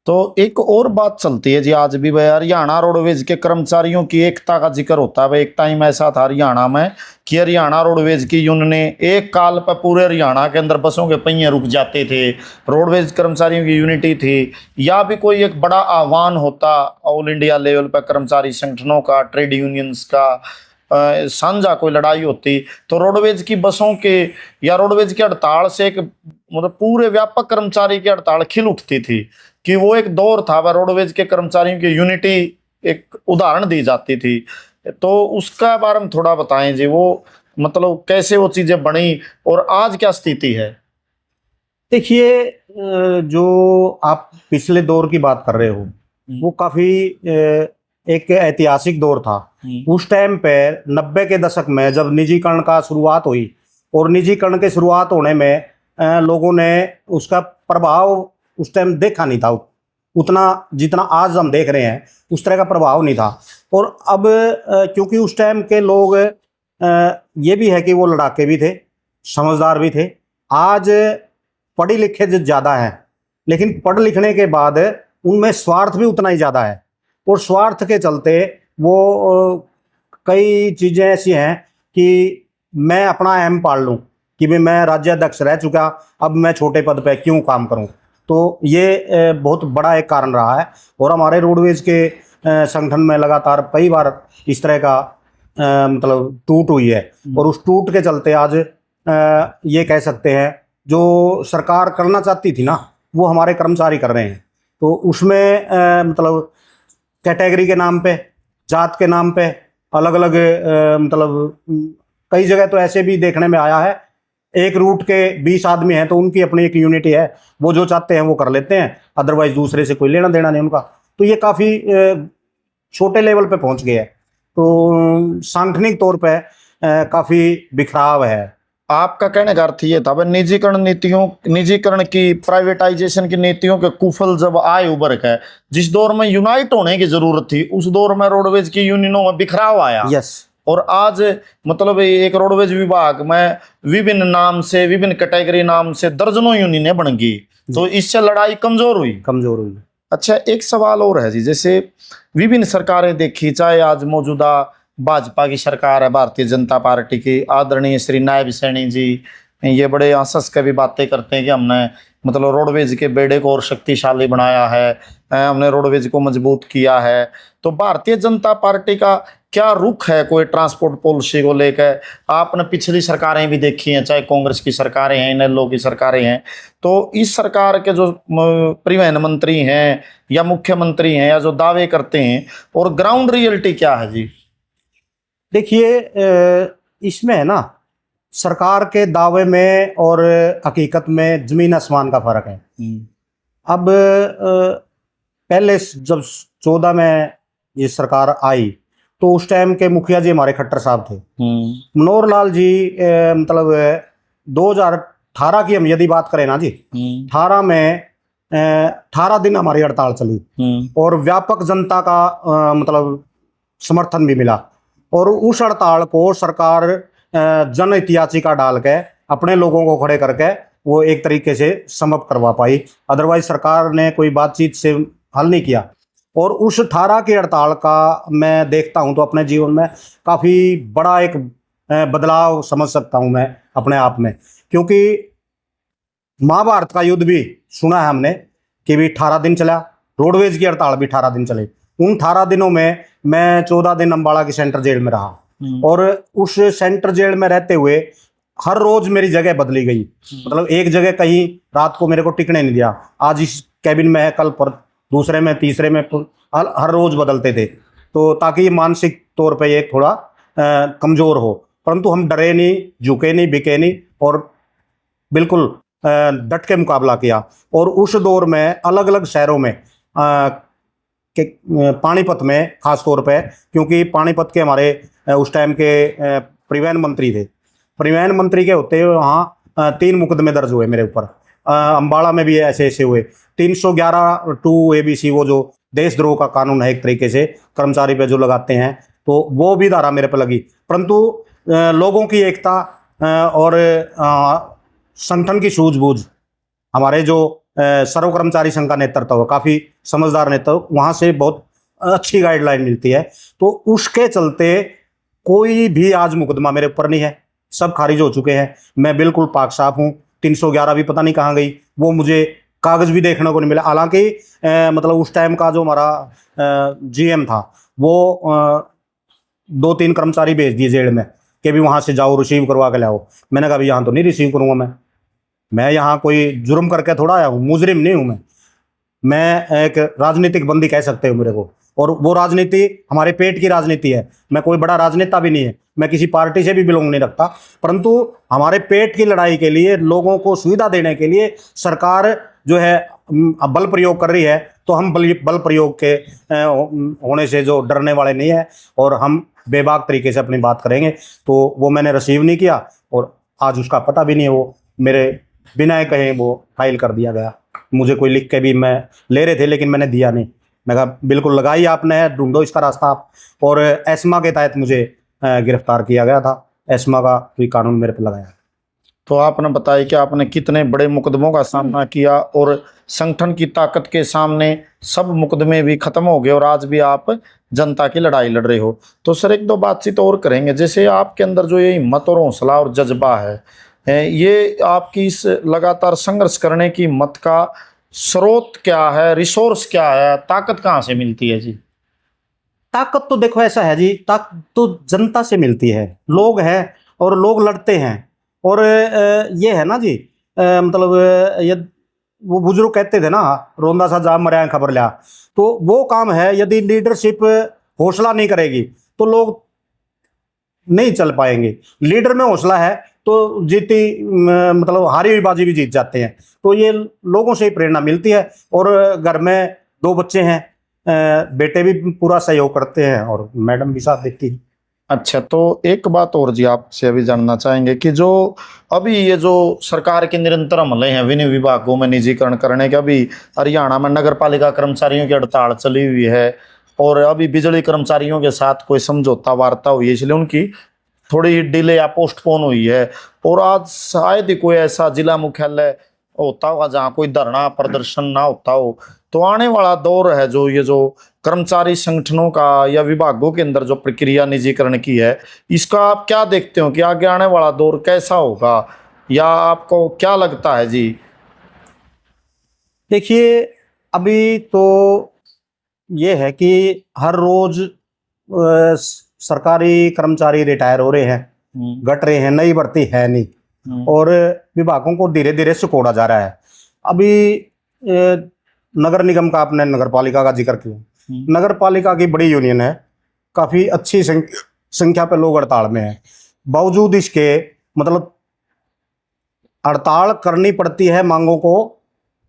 [SPEAKER 1] तो एक और बात चलती है जी आज भी भाई, हरियाणा रोडवेज के कर्मचारियों की एकता का जिक्र होता है। एक टाइम ऐसा था हरियाणा में कि हरियाणा रोडवेज की यूनियन ने एक काल पर पूरे हरियाणा के अंदर बसों के पहिए रुक जाते थे, रोडवेज कर्मचारियों की यूनिटी थी। या भी कोई एक बड़ा आह्वान होता ऑल इंडिया लेवल पर कर्मचारी संगठनों का, ट्रेड यूनियंस का, साझा कोई लड़ाई होती, तो रोडवेज की बसों के या रोडवेज की हड़ताल से एक मतलब पूरे व्यापक कर्मचारी की हड़ताल खिल उठती थी कि वो एक दौर था वह रोडवेज के कर्मचारियों की यूनिटी एक उदाहरण दी जाती थी। तो उसका बारे में थोड़ा बताएं जी, वो मतलब कैसे वो चीजें बनी और आज क्या स्थिति है?
[SPEAKER 2] देखिए, जो आप पिछले दौर की बात कर रहे हो वो काफी एक ऐतिहासिक दौर था। उस टाइम पे 90 के दशक में जब निजीकरण का शुरुआत हुई, और निजीकरण के शुरुआत होने में लोगों ने उसका प्रभाव उस टाइम देखा नहीं था उतना जितना आज हम देख रहे हैं, उस तरह का प्रभाव नहीं था। और अब क्योंकि उस टाइम के लोग ये भी है कि वो लड़ाके भी थे, समझदार भी थे। आज पढ़े लिखे जो ज़्यादा हैं, लेकिन पढ़ लिखने के बाद उनमें स्वार्थ भी उतना ही ज़्यादा है, और स्वार्थ के चलते वो कई चीज़ें ऐसी हैं कि मैं अपना अहम पाल लूँ कि भाई मैं राज्याध्यक्ष रह चुका, अब मैं छोटे पद पे क्यों काम करूँ। तो ये बहुत बड़ा एक कारण रहा है, और हमारे रोडवेज के संगठन में लगातार कई बार इस तरह का मतलब टूट हुई है, और उस टूट के चलते आज ये कह सकते हैं जो सरकार करना चाहती थी ना वो हमारे कर्मचारी कर रहे हैं। तो उसमें मतलब कैटेगरी के नाम पे, जात के नाम पे अलग अलग मतलब कई जगह तो ऐसे भी देखने में आया है, एक रूट के 20 आदमी हैं तो उनकी अपनी एक यूनिटी है, वो जो चाहते हैं वो कर लेते हैं, अदरवाइज दूसरे से कोई लेना देना नहीं उनका। तो ये काफ़ी छोटे लेवल पे पहुंच गया है। तो सांगठनिक तौर पे काफ़ी बिखराव है
[SPEAKER 1] आपका कहने का अर्थ ये था भाई निजीकरण की, प्राइवेटाइजेशन की नीतियों के कुफल जब आए उभर के, जिस दौर में यूनाइट होने की जरूरत थी उस दौर में रोडवेज की यूनियनों में बिखराव आया।
[SPEAKER 2] यस।
[SPEAKER 1] और आज मतलब एक रोडवेज विभाग में विभिन्न नाम से, विभिन्न कैटेगरी नाम से दर्जनों यूनियनें बन गई, तो इससे लड़ाई कमजोर हुई। अच्छा, एक सवाल और है जी, जैसे विभिन्न सरकारें देखी, चाहे आज मौजूदा भाजपा की सरकार है, भारतीय जनता पार्टी की, आदरणीय श्री नायब सैनी जी ये बड़े हंस के भी बातें करते हैं कि हमने मतलब रोडवेज के बेड़े को और शक्तिशाली बनाया है, हमने रोडवेज को मजबूत किया है। तो भारतीय जनता पार्टी का क्या रुख है कोई ट्रांसपोर्ट पॉलिसी को लेकर? आपने पिछली सरकारें भी देखी हैं, चाहे कांग्रेस की सरकारें हैं, इनेलो की सरकारें हैं, तो इस सरकार के जो परिवहन मंत्री हैं या मुख्यमंत्री हैं या जो दावे करते हैं, और ग्राउंड रियलिटी क्या है जी?
[SPEAKER 2] देखिए, इसमें है ना, सरकार के दावे में और हकीकत में जमीन आसमान का फर्क है। अब पहले जब 14 में ये सरकार आई तो उस टाइम के मुखिया जी हमारे खट्टर साहब थे, मनोहर लाल जी। मतलब 2018 की हम यदि बात करें ना जी, 18 में 18 दिन हमारी हड़ताल चली और व्यापक जनता का मतलब समर्थन भी मिला, और उस हड़ताल को सरकार जन हितयाचिका डाल के अपने लोगों को खड़े करके वो एक तरीके से समाप्त करवा पाई। अदरवाइज सरकार ने कोई बातचीत से हल नहीं किया। और उस 18 की हड़ताल का मैं देखता हूं तो अपने जीवन में काफ़ी बड़ा एक बदलाव समझ सकता हूं मैं अपने आप में, क्योंकि महाभारत का युद्ध भी सुना है हमने कि भी 18 दिन चला, रोडवेज की हड़ताल भी 18 दिन चले। उन 18 दिनों में मैं 14 दिन अम्बाड़ा की सेंट्रल जेल में रहा, और उस सेंट्रल जेल में रहते हुए हर रोज मेरी जगह बदली गई। मतलब एक जगह कहीं रात को मेरे को टिकने नहीं दिया, आज इस कैबिन में है, कल पर दूसरे में, तीसरे में, हर रोज बदलते थे, तो ताकि मानसिक तौर पे ये थोड़ा कमजोर हो। परंतु हम डरे नहीं, झुके नहीं, बिके नहीं, और बिल्कुल डट के मुकाबला किया। और उस दौर में अलग अलग शहरों में के पानीपत में खास तौर पे, क्योंकि पानीपत के हमारे उस टाइम के परिवहन मंत्री थे, परिवहन मंत्री के होते हुए वहाँ 3 मुकदमे दर्ज हुए मेरे ऊपर। अम्बाड़ा में भी ऐसे ऐसे हुए। 311 2 ABC, वो जो देशद्रोह का कानून है एक तरीके से कर्मचारी पे जो लगाते हैं, तो वो भी धारा मेरे पे लगी। परंतु लोगों की एकता और संगठन की सूझबूझ, हमारे जो सर्व कर्मचारी संघ का नेतृत्व हो, काफ़ी समझदार नेतृत्व, वहाँ से बहुत अच्छी गाइडलाइन मिलती है। तो उसके चलते कोई भी आज मुकदमा मेरे ऊपर नहीं है, सब खारिज हो चुके हैं। मैं बिल्कुल पाक साफ हूँ। 311 भी पता नहीं कहाँ गई, वो मुझे कागज़ भी देखने को नहीं मिला। हालांकि मतलब उस टाइम का जो हमारा GM था, वो 2-3 कर्मचारी भेज दिए जेल में कि भी वहाँ से जाओ, रिसीव करवा के लाओ। मैंने कहा भी यहाँ तो नहीं रिसीव करूँगा, मैं यहाँ कोई जुर्म करके थोड़ा आया हूँ, मुजरिम नहीं हूँ मैं एक राजनीतिक बंदी कह सकते हो मेरे को। और वो राजनीति हमारे पेट की राजनीति है। मैं कोई बड़ा राजनेता भी नहीं है, मैं किसी पार्टी से भी बिलोंग नहीं रखता, परंतु हमारे पेट की लड़ाई के लिए, लोगों को सुविधा देने के लिए सरकार जो है बल प्रयोग कर रही है, तो हम बल प्रयोग के होने से जो डरने वाले नहीं है, और हम बेबाक तरीके से अपनी बात करेंगे। तो वो मैंने रिसीव नहीं किया, और आज उसका पता भी नहीं है, वो मेरे बिना कहे वो फाइल कर दिया गया। मुझे कोई लिख के भी मैं ले रहे थे, लेकिन मैंने दिया नहीं। मैं कहा बिल्कुल लगाई आपने, ढूंढो इसका रास्ता आप। और एस्मा के तहत मुझे गिरफ्तार किया गया था, एस्मा का भी कानून मेरे पर लगाया।
[SPEAKER 1] तो आपने बताया कि आपने कितने बड़े मुकदमों का सामना किया, और संगठन की ताकत के सामने सब मुकदमे भी खत्म हो गए, और आज भी आप जनता की लड़ाई लड़ रहे हो। तो सर एक दो बातचीत और करेंगे, जैसे आपके अंदर जो ये हिम्मत और हौसला और जज्बा है, ये आपकी इस लगातार संघर्ष करने की मत का स्रोत क्या है, रिसोर्स क्या है, ताकत कहाँ से मिलती है जी?
[SPEAKER 2] ताकत तो देखो ऐसा है जी, ताकत तो जनता से मिलती है। लोग हैं और लोग लड़ते हैं। और ये है ना जी, मतलब ये वो बुजुर्ग कहते थे ना, रोंदा सा जा मरिया खबर लिया। तो वो काम है, यदि लीडरशिप हौसला नहीं करेगी तो लोग नहीं चल पाएंगे। लीडर में हौसला है तो जीती, मतलब हारी हुई बाजी भी जीत जाते हैं। तो ये लोगों से ही प्रेरणा मिलती है। और घर में 2 बच्चे हैं, बेटे भी पूरा सहयोग करते हैं और मैडम भी साथ देती है।
[SPEAKER 1] अच्छा, तो एक बात और जी आपसे अभी जानना चाहेंगे कि जो अभी ये जो सरकार के निरंतर हमले हैं विभिन्न विभागों में निजीकरण करने के, अभी हरियाणा में नगर पालिका कर्मचारियों की हड़ताल चली हुई है और अभी बिजली कर्मचारियों के साथ कोई समझौता वार्ता हुई है, इसलिए उनकी थोड़ी डिले या पोस्टपोन हुई है। और आज शायद ही कोई ऐसा जिला मुख्यालय होता होगा जहाँ कोई धरना प्रदर्शन ना होता हो। तो आने वाला दौर है जो ये जो कर्मचारी संगठनों का या विभागों के अंदर जो प्रक्रिया निजीकरण की है, इसका आप क्या देखते हो कि आगे आने वाला दौर कैसा होगा, या आपको क्या लगता है जी?
[SPEAKER 2] देखिए, अभी तो ये है कि हर रोज सरकारी कर्मचारी रिटायर हो रहे हैं, घट रहे हैं, नई भर्ती है नहीं, और विभागों को धीरे धीरे सिकोड़ा जा रहा है। अभी नगर निगम का, आपने नगर पालिका का जिक्र किया, नगर पालिका की बड़ी यूनियन है, काफी अच्छी संख्या पे लोग हड़ताल में हैं। बावजूद इसके मतलब हड़ताल करनी पड़ती है मांगों को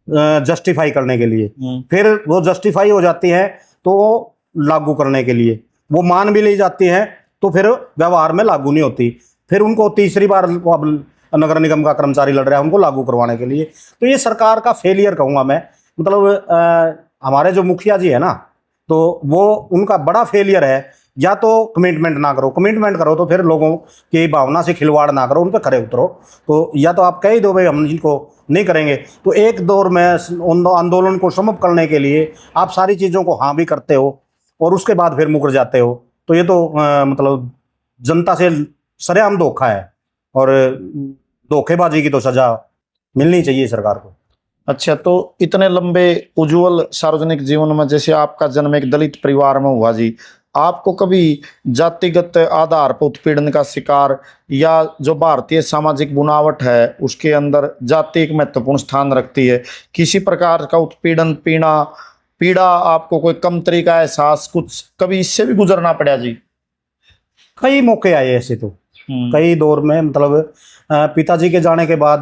[SPEAKER 2] जस्टिफाई करने के लिए, फिर वो जस्टिफाई हो जाती है तो लागू करने के लिए वो मान भी ली जाती है, तो फिर व्यवहार में लागू नहीं होती। फिर उनको तीसरी बार अब नगर निगम का कर्मचारी लड़ रहा है उनको लागू करवाने के लिए। तो ये सरकार का फेलियर कहूँगा मैं। मतलब हमारे जो मुखिया जी है ना, तो वो उनका बड़ा फेलियर है। या तो कमिटमेंट ना करो, कमिटमेंट करो तो फिर लोगों की भावना से खिलवाड़ ना करो, उन पर खरे उतरो। तो या तो आप कह ही दो भाई हम इनको नहीं करेंगे, तो एक दौर में आंदोलन को समाप्त करने के लिए आप सारी चीज़ों को हाँ भी करते हो और उसके बाद फिर मुकर जाते हो। तो ये तो मतलब जनता से सरेआम धोखा है, और धोखेबाजी की तो सजा मिलनी चाहिए सरकार को।
[SPEAKER 1] अच्छा, तो इतने लंबे उज्जवल सार्वजनिक जीवन में, जैसे आपका जन्म एक दलित परिवार में हुआ जी, आपको कभी जातिगत आधार पर उत्पीड़न का शिकार, या जो भारतीय सामाजिक बुनावट है उसके अंदर जाति एक महत्वपूर्ण स्थान रखती है, किसी प्रकार का उत्पीड़न पीड़ा आपको कोई कमतरी का एहसास कुछ कभी इससे भी गुजरना पड़ा जी?
[SPEAKER 2] कई मौके आए ऐसे तो, कई दौर में। मतलब पिताजी के जाने के बाद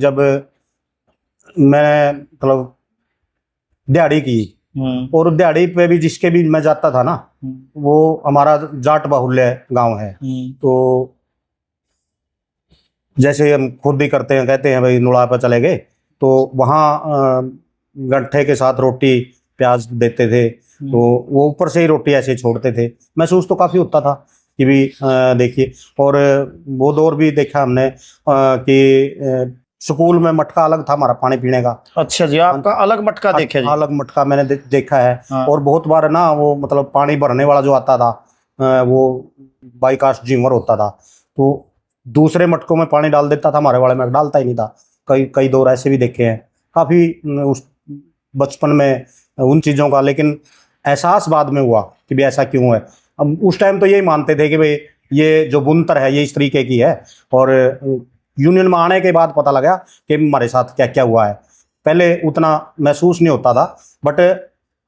[SPEAKER 2] जब मैं मतलब दिहाड़ी की, और दिहाड़ी पे भी जिसके भी मैं जाता था ना, वो हमारा जाट बाहुल्य गांव है। तो जैसे हम खुद भी करते हैं, कहते हैं भाई नुड़ा पर चले गए, तो वहाँ गट्ठे के साथ रोटी प्याज देते थे, तो वो ऊपर से ही रोटी ऐसे छोड़ते थे। महसूस तो काफ़ी होता था कि भी देखिए। और वो दौर भी देखा हमने कि स्कूल में मटका अलग था हमारा पानी पीने का।
[SPEAKER 1] अच्छा जी, आपका अलग मटका देखा जी?
[SPEAKER 2] अलग मटका मैंने देखा है।
[SPEAKER 1] हाँ।
[SPEAKER 2] और बहुत बार ना वो मतलब पानी भरने वाला जो आता था, वो बाईकास्ट जिमर होता था, तो दूसरे मटकों में पानी डाल देता था, हमारे वाले में डालता ही नहीं था। कई कई दौर ऐसे भी देखे हैं काफ़ी उस बचपन में उन चीज़ों का। लेकिन एहसास बाद में हुआ कि भाई ऐसा क्यों है। अब उस टाइम तो यही मानते थे कि भाई ये जो बुनतर है ये इस तरीके की है, और यूनियन में आने के बाद पता लगा कि हमारे साथ क्या क्या हुआ है। पहले उतना महसूस नहीं होता था, बट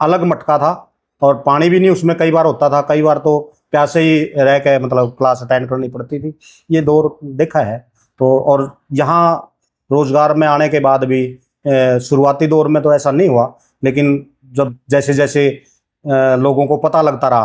[SPEAKER 2] अलग मटका था और पानी भी नहीं उसमें कई बार होता था। कई बार तो प्यासे ही रह के मतलब क्लास अटेंड करनी पड़ती थी। ये दौर देखा है। तो और यहाँ रोजगार में आने के बाद भी शुरुआती दौर में तो ऐसा नहीं हुआ, लेकिन जब जैसे जैसे लोगों को पता लगता रहा,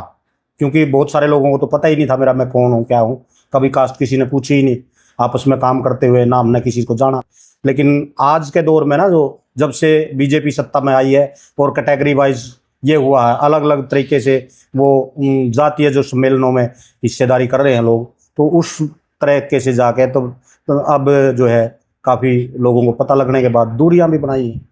[SPEAKER 2] क्योंकि बहुत सारे लोगों को तो पता ही नहीं था मेरा मैं कौन हूँ क्या हूँ, कभी कास्ट किसी ने पूछी ही नहीं, आपस में काम करते हुए ना हमने किसी को जाना। लेकिन आज के दौर में ना, जो जब से बीजेपी सत्ता में आई है और कैटेगरी वाइज ये हुआ है, अलग अलग तरीके से वो जातीय जो सम्मेलनों में हिस्सेदारी कर रहे हैं लोग, तो उस तरीके से जाके तो अब जो है काफ़ी लोगों को पता लगने के बाद दूरियां भी बनाई हैं।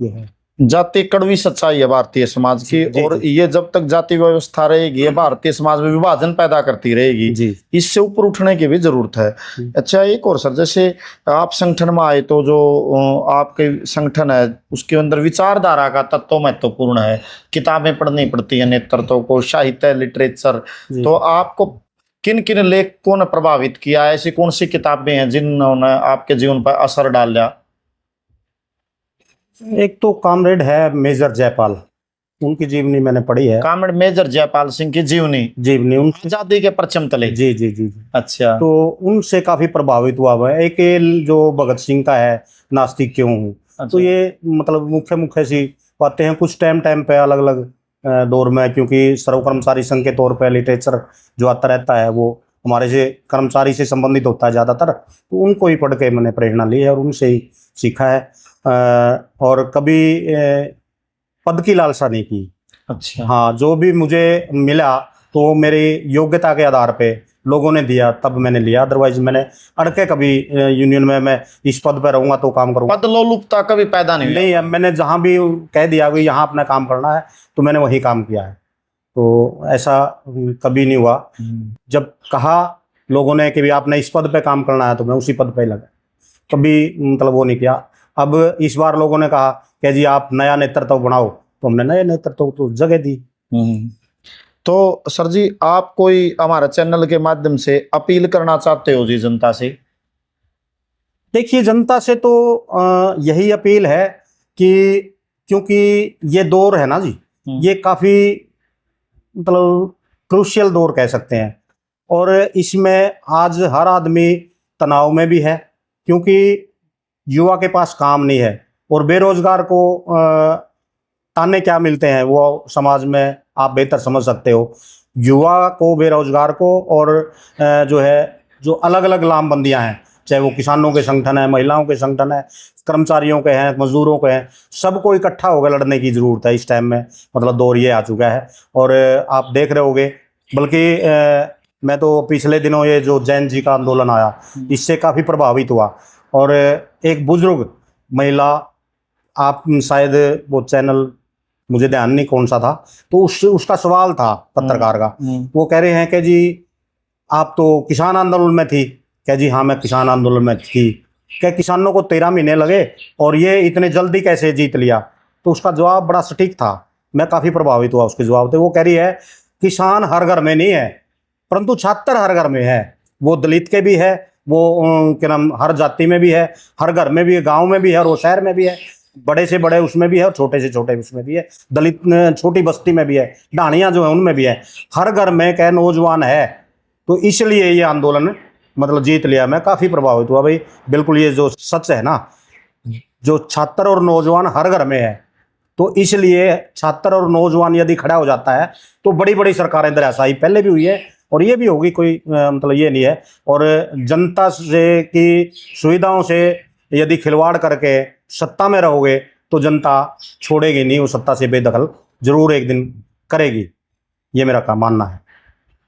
[SPEAKER 2] ये है
[SPEAKER 1] जाति कड़वी सच्चाई है भारतीय समाज की।
[SPEAKER 2] जी,
[SPEAKER 1] और
[SPEAKER 2] जी।
[SPEAKER 1] ये जब तक जाति व्यवस्था रहेगी, ये भारतीय समाज में विभाजन पैदा करती रहेगी
[SPEAKER 2] जी।
[SPEAKER 1] इससे ऊपर उठने की भी जरूरत है। अच्छा, एक और सर, जैसे आप संगठन में आए तो जो आपके संगठन है उसके अंदर विचारधारा का तत्व महत्वपूर्ण है। किताबें पढ़नी पड़ती है नेतृत्व को, साहित्य, लिटरेचर। तो आपको किन किन लेखकों ने प्रभावित किया? ऐसी कौन सी किताबें हैं जिन्होंने आपके जीवन पर असर डाला?
[SPEAKER 2] एक तो कॉमरेड है मेजर जयपाल, उनकी जीवनी मैंने पढ़ी है।
[SPEAKER 1] कॉमरेड मेजर जयपाल सिंह की जीवनी
[SPEAKER 2] उनसे
[SPEAKER 1] आजादी के परचम तले।
[SPEAKER 2] जी जी जी जी।
[SPEAKER 1] अच्छा,
[SPEAKER 2] तो उनसे काफी प्रभावित हुआ हुआ है। एक जो भगत सिंह का है, नास्तिक क्यों हूँ।
[SPEAKER 1] अच्छा।
[SPEAKER 2] तो ये मतलब मुख्य मुख्य सी बातें हैं, कुछ टाइम पे अलग अलग दौर में, क्योंकि सर्व कर्मचारी संघ के तौर पर लिटरेचर जो आता रहता है वो हमारे से कर्मचारी से संबंधित होता है ज़्यादातर, तो उनको ही पढ़ के मैंने प्रेरणा ली है और उनसे ही सीखा है। और कभी पद की लालसा नहीं की।
[SPEAKER 1] अच्छा।
[SPEAKER 2] हाँ, जो भी मुझे मिला तो मेरी योग्यता के आधार पे लोगों ने दिया तब मैंने लिया, अदरवाइज मैंने अड़के कभी यूनियन में मैं इस पद पे रहूंगा तो काम करूंगा,
[SPEAKER 1] पद लोलुपता कभी पैदा नहीं हुई?
[SPEAKER 2] नहीं। अब मैंने जहाँ भी कह दिया कि यहाँ अपना काम करना है तो मैंने वही काम किया है, तो ऐसा कभी नहीं हुआ। जब कहा लोगों ने कि भी आपने इस पद पे काम करना है तो मैं उसी पद पे लगा, कभी मतलब वो नहीं किया। अब इस बार लोगों ने कहा कि जी आप नया नेतृत्व बनाओ, तो हमने नए नेतृत्व तो जगह दी।
[SPEAKER 1] तो सर जी, आप कोई हमारे चैनल के माध्यम से अपील करना चाहते हो जी जनता से?
[SPEAKER 2] देखिए, जनता से तो यही अपील है कि क्योंकि ये दौर है ना जी, ये काफ़ी मतलब क्रूशियल दौर कह सकते हैं, और इसमें आज हर आदमी तनाव में भी है क्योंकि युवा के पास काम नहीं है, और बेरोजगार को ताने क्या मिलते हैं वो समाज में आप बेहतर समझ सकते हो। युवा को, बेरोजगार को, और जो अलग अलग लामबंदियां हैं, चाहे वो किसानों के संगठन है, महिलाओं के संगठन है, कर्मचारियों के हैं, मजदूरों के हैं, सबको इकट्ठा होकर लड़ने की ज़रूरत है इस टाइम में। मतलब दौर ये आ चुका है, और आप देख रहे होगे, बल्कि मैं तो पिछले दिनों ये जो जैन जी का आंदोलन आया इससे काफ़ी प्रभावित हुआ, और एक बुजुर्ग महिला, आप शायद वो चैनल मुझे ध्यान नहीं कौन सा था, तो उसका सवाल था पत्रकार का, वो कह रहे हैं कि जी आप तो किसान आंदोलन में थी। क्या जी हाँ, मैं किसान आंदोलन में थी। क्या किसानों को 13 महीने लगे और ये इतने जल्दी कैसे जीत लिया? तो उसका जवाब बड़ा सटीक था, मैं काफ़ी प्रभावित हुआ उसके जवाब से। वो कह रही है किसान हर घर में नहीं है, परंतु छात्र हर घर में है। वो दलित के भी है, वो क्या नाम, हर जाति में भी है, हर घर में भी है, गाँव में भी है, और वो शहर में भी है, बड़े से बड़े उसमें भी है और छोटे से छोटे उसमें भी है, दलित छोटी बस्ती में भी है, ढाणियाँ जो है उनमें भी है, हर घर में क्या नौजवान है। तो इसलिए ये आंदोलन मतलब जीत लिया। मैं काफ़ी प्रभावित हुआ भाई, बिल्कुल ये जो सच है ना, जो छात्र और नौजवान हर घर में है, तो इसलिए छात्र और नौजवान यदि खड़ा हो जाता है तो बड़ी बड़ी सरकारें दराशायी पहले भी हुई है और ये भी होगी, कोई मतलब ये नहीं है। और जनता से की सुविधाओं से यदि खिलवाड़ करके सत्ता में रहोगे तो जनता छोड़ेगी नहीं, वो सत्ता से बेदखल जरूर एक दिन करेगी, ये मेरा का मानना है।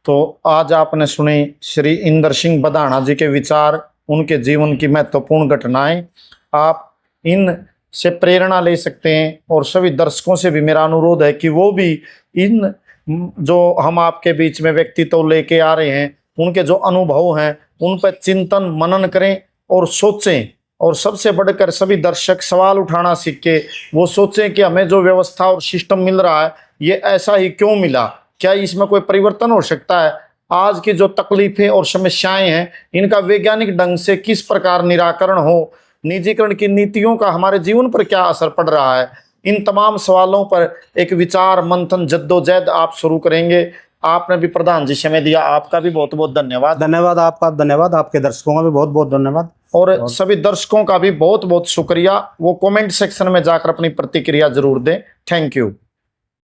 [SPEAKER 1] तो आज आपने सुनी श्री इंदर सिंह बधाना जी के विचार, उनके जीवन की महत्वपूर्ण घटनाएं। आप इन से प्रेरणा ले सकते हैं, और सभी दर्शकों से भी मेरा अनुरोध है कि वो भी इन जो हम आपके बीच में व्यक्तित्व लेके आ रहे हैं, उनके जो अनुभव हैं उन पर चिंतन मनन करें और सोचें। और सबसे बढ़कर सभी दर्शक सवाल उठाना सीख के वो सोचें कि हमें जो व्यवस्था और सिस्टम मिल रहा है ये ऐसा ही क्यों मिला, क्या इसमें कोई परिवर्तन हो सकता है? आज की जो तकलीफें और समस्याएं हैं इनका वैज्ञानिक ढंग से किस प्रकार निराकरण हो, निजीकरण की नीतियों का हमारे जीवन पर क्या असर पड़ रहा है, इन तमाम सवालों पर एक विचार मंथन जद्दोजहद आप शुरू करेंगे। आपने भी प्रधान जी समय दिया, आपका भी बहुत बहुत धन्यवाद।
[SPEAKER 2] धन्यवाद आपका, धन्यवाद आपके दर्शकों का भी बहुत बहुत धन्यवाद,
[SPEAKER 1] और सभी दर्शकों का भी बहुत बहुत शुक्रिया। वो कमेंट सेक्शन में जाकर अपनी प्रतिक्रिया जरूर दें। Thank you.